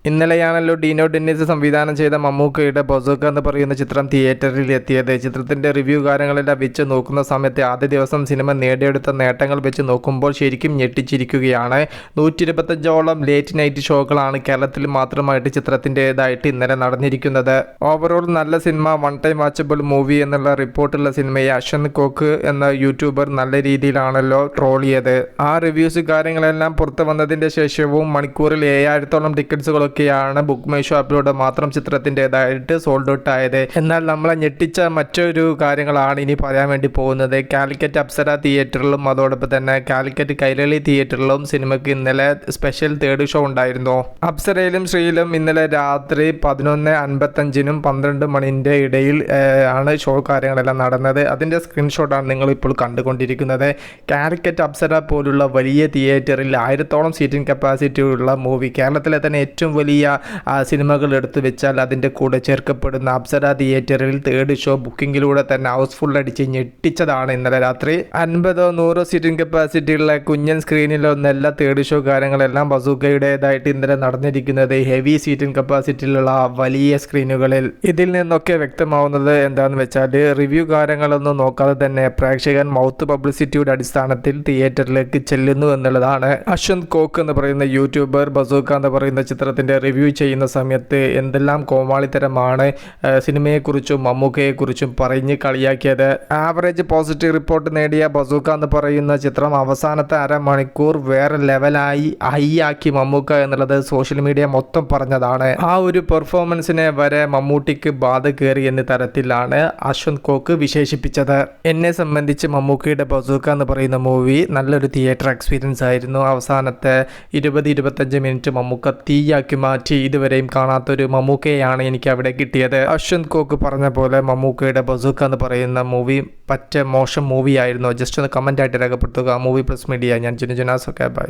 ഇന്നലെയാണല്ലോ dino Dennis സംവിധാനം ചെയ്ത മമ്മൂക്കയുടെ ബസൂക്ക എന്ന് പറയുന്ന ചിത്രം തിയേറ്ററിൽ എത്തിയത്. ചിത്രത്തിന്റെ റിവ്യൂ കാര്യങ്ങളെല്ലാം വെച്ച് നോക്കുന്ന സമയത്ത് ആദ്യ ദിവസം സിനിമ നേടിയെടുത്ത നേട്ടങ്ങൾ വെച്ച് നോക്കുമ്പോൾ ശരിക്കും ഞെട്ടിച്ചിരിക്കുകയാണ്. 125ഓളം ലേറ്റ് നൈറ്റ് ഷോകളാണ് കേരളത്തിൽ മാത്രമായിട്ട് ചിത്രത്തിൻ്റെതായിട്ട് ഇന്നലെ നടന്നിരിക്കുന്നത്. ഓവറോൾ നല്ല cinema, one time watchable movie എന്നുള്ള റിപ്പോർട്ടുള്ള സിനിമയെ അശ്വന്ത് കോക്ക് എന്ന യൂട്യൂബർ നല്ല രീതിയിലാണല്ലോ ട്രോളിയത്. ആ റിവ്യൂസ് കാര്യങ്ങളെല്ലാം പുറത്തു വന്നതിൻ്റെ ശേഷവും മണിക്കൂറിൽ 7000ഓളം ടിക്കറ്റ്സുകൾ ൊക്കെയാണ് ബുക്ക് മൈ ഷോപ്പിലൂടെ മാത്രം ചിത്രത്തിൻ്റെതായിട്ട് സോൾഡ് ഔട്ട് ആയത്. എന്നാൽ നമ്മളെ ഞെട്ടിച്ച മറ്റൊരു കാര്യങ്ങളാണ് ഇനി പറയാൻ വേണ്ടി പോകുന്നത്. കാലിക്കറ്റ് അപ്സര തിയേറ്ററിലും അതോടൊപ്പം തന്നെ കാലിക്കറ്റ് കൈരളി തിയേറ്ററിലും സിനിമയ്ക്ക് ഇന്നലെ സ്പെഷ്യൽ തേർഡ് ഷോ ഉണ്ടായിരുന്നു. അപ്സരയിലും ശ്രീയിലും ഇന്നലെ രാത്രി 11:55നും 12 മണിൻ്റെ ഇടയിൽ ആണ് ഷോ കാര്യങ്ങളെല്ലാം നടന്നത്. അതിൻ്റെ സ്ക്രീൻഷോട്ടാണ് നിങ്ങളിപ്പോൾ കണ്ടുകൊണ്ടിരിക്കുന്നത്. കാലിക്കറ്റ് അപ്സര പോലുള്ള വലിയ തിയേറ്ററിൽ 1000ഓളം സീറ്റിംഗ് കപ്പാസിറ്റി ഉള്ള മൂവി, കേരളത്തിലെ തന്നെ ഏറ്റവും വലിയ സിനിമകൾ എടുത്തു വെച്ചാൽ അതിൻ്റെ കൂടെ ചേർക്കപ്പെടുന്ന അപ്സര തിയേറ്ററിൽ തേർഡ് ഷോ ബുക്കിങ്ങിലൂടെ തന്നെ ഹൗസ്ഫുൾ അടിച്ച് ഞെട്ടിച്ചതാണ് ഇന്നലെ രാത്രി. 50-100 സീറ്റിംഗ് കപ്പാസിറ്റി ഉള്ള കുഞ്ഞൻ സ്ക്രീനിലൊന്നല്ല തേർഡ് ഷോ കാര്യങ്ങളെല്ലാം ബസൂക്കയുടേതായിട്ട് ഇന്നലെ നടന്നിരിക്കുന്നത് ഹെവി സീറ്റിംഗ് കപ്പാസിറ്റിയിലുള്ള വലിയ സ്ക്രീനുകളിൽ. ഇതിൽ നിന്നൊക്കെ വ്യക്തമാവുന്നത് എന്താണെന്ന് വെച്ചാൽ റിവ്യൂ കാര്യങ്ങളൊന്നും നോക്കാതെ തന്നെ പ്രേക്ഷകൻ മൗത്ത് പബ്ലിസിറ്റിയുടെ അടിസ്ഥാനത്തിൽ തിയേറ്ററിലേക്ക് ചെല്ലുന്നു എന്നുള്ളതാണ്. അശ്വന്ത് കോക്ക് എന്ന് പറയുന്ന യൂട്യൂബർ ബസൂക്ക എന്ന് പറയുന്ന ചിത്രത്തിൻ്റെ റിവ്യൂ ചെയ്യുന്ന സമയത്ത് എന്തെല്ലാം കോമാളിത്തരമാണ് സിനിമയെക്കുറിച്ചും മമ്മൂക്കയെക്കുറിച്ചും പറഞ്ഞ് കളിയാക്കിയത്. ആവറേജ് പോസിറ്റീവ് റിപ്പോർട്ട് നേടിയ ബസൂക്ക എന്ന് പറയുന്ന ചിത്രം അവസാനത്തെ അരമണിക്കൂർ വേറെ ലെവലായി ഹൈ ആക്കി മമ്മൂക്ക എന്നുള്ളത് സോഷ്യൽ മീഡിയ മൊത്തം പറഞ്ഞതാണ്. ആ ഒരു പെർഫോമൻസിനെ വരെ മമ്മൂട്ടിക്ക് ബാധ കയറി എന്ന തരത്തിലാണ് അശ്വന്ത് കോക്ക് വിശേഷിപ്പിച്ചത്. എന്നെ സംബന്ധിച്ച് മമ്മൂക്കയുടെ ബസൂക്ക എന്ന് പറയുന്ന മൂവി നല്ലൊരു തിയേറ്റർ എക്സ്പീരിയൻസ് ആയിരുന്നു. അവസാനത്തെ 20-25 മിനിറ്റ് മമ്മൂക്ക തീയാക്കി മാറ്റി. ഇതുവരെയും കാണാത്തൊരു മമ്മൂക്കയാണ് എനിക്ക് അവിടെ കിട്ടിയത്. അശ്വന്ത് കോക്ക് പറഞ്ഞ പോലെ മമ്മൂക്കയുടെ ബസൂക്ക എന്ന് പറയുന്ന മൂവി പറ്റ മോശം മൂവി ആയിരുന്നു. ജസ്റ്റ് ഒന്ന് കമൻ്റ് ആയിട്ട് രേഖപ്പെടുത്തുക. Movie plus media. ഞാൻ ജുനാസ്. Okay, by.